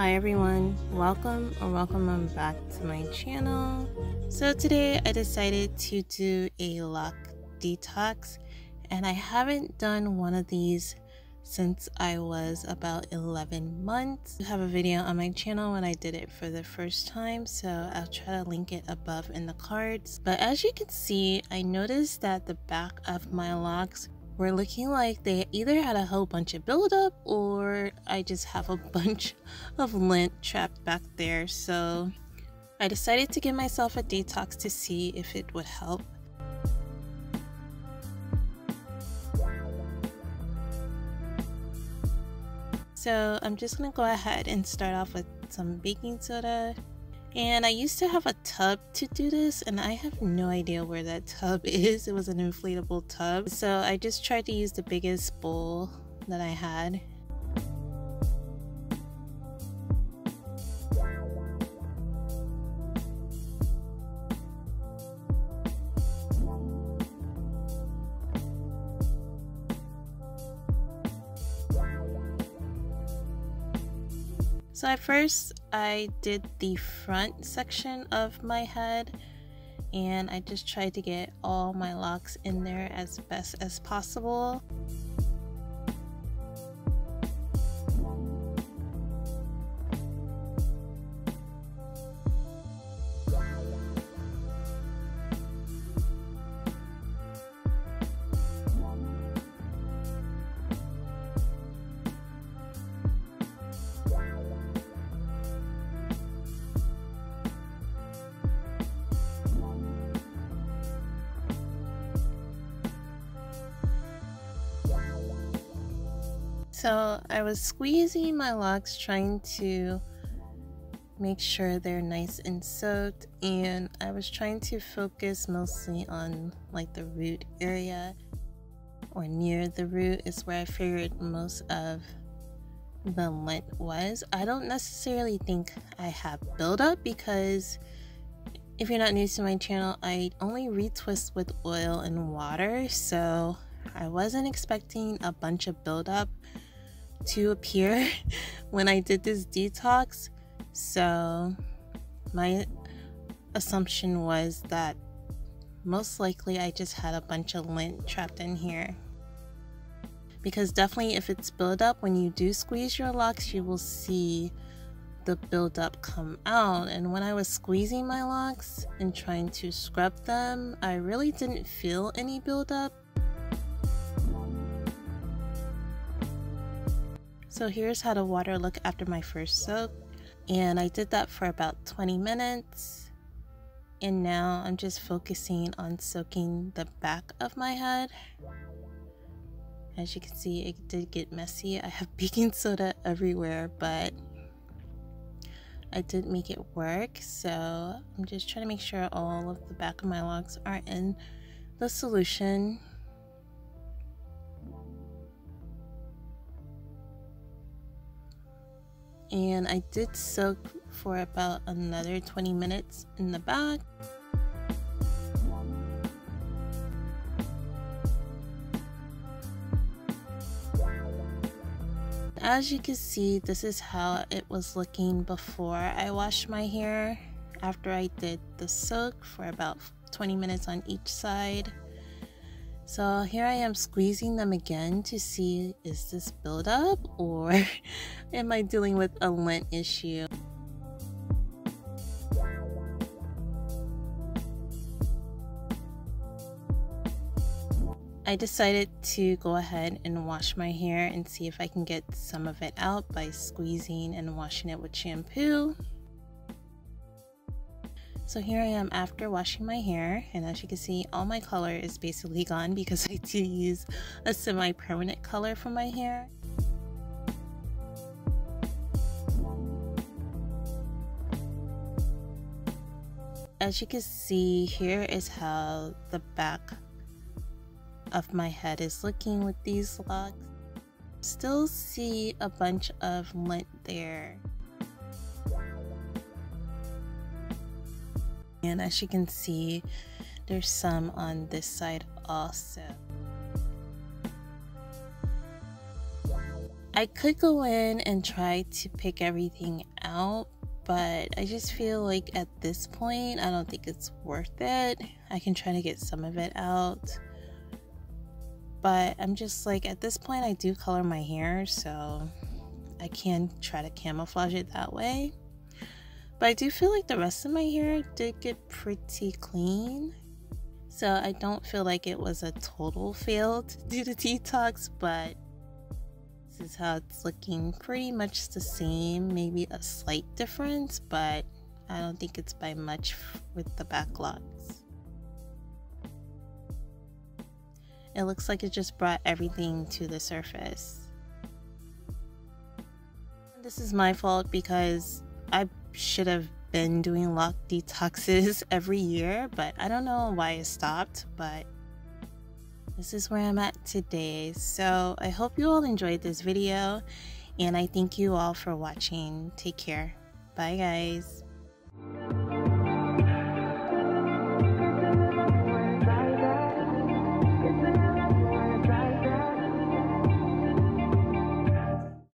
Hi everyone, welcome back to my channel. So today I decided to do a lock detox, and I haven't done one of these since I was about 11 months. I have a video on my channel when I did it for the first time, so I'll try to link it above in the cards. But as you can see, I noticed that the back of my locks were looking like they either had a whole bunch of buildup or I just have a bunch of lint trapped back there. So I decided to give myself a detox to see if it would help. So I'm just gonna go ahead and start off with some baking soda. And I used to have a tub to do this, and I have no idea where that tub is. It was an inflatable tub. So I just tried to use the biggest bowl that I had. So at first I did the front section of my head, and I just tried to get all my locks in there as best as possible. So I was squeezing my locks, trying to make sure they're nice and soaked, and I was trying to focus mostly on like the root area, or near the root is where I figured most of the lint was. I don't necessarily think I have buildup, because if you're not new to my channel, I only retwist with oil and water, so I wasn't expecting a bunch of buildup to appear when I did this detox. So my assumption was that most likely I just had a bunch of lint trapped in here, because definitely if it's buildup, when you do squeeze your locks, you will see the buildup come out. And when I was squeezing my locks and trying to scrub them, I really didn't feel any buildup. So here's how the water looked after my first soak, and I did that for about 20 minutes. And now I'm just focusing on soaking the back of my head. As you can see, it did get messy. I have baking soda everywhere, but I did make it work. So I'm just trying to make sure all of the back of my locks are in the solution. And I did soak for about another 20 minutes in the back. As you can see, this is how it was looking before I washed my hair, after I did the soak for about 20 minutes on each side. So here I am squeezing them again to see, is this buildup or am I dealing with a lint issue? I decided to go ahead and wash my hair and see if I can get some of it out by squeezing and washing it with shampoo. So here I am after washing my hair, and as you can see, all my color is basically gone because I do use a semi-permanent color for my hair. As you can see, here is how the back of my head is looking with these locks. Still see a bunch of lint there. And as you can see, there's some on this side also. I could go in and try to pick everything out, but I just feel like at this point I don't think it's worth it. I can try to get some of it out, but I'm just like, at this point I do color my hair, so I can try to camouflage it that way. But I do feel like the rest of my hair did get pretty clean, so I don't feel like it was a total fail to do the detox, but this is how it's looking, pretty much the same, maybe a slight difference, but I don't think it's by much with the back locks. It looks like it just brought everything to the surface. This is my fault because I should have been doing loc detoxes every year, but I don't know why it stopped, but this is where I'm at today. So I hope you all enjoyed this video, and I thank you all for watching. Take care. Bye guys.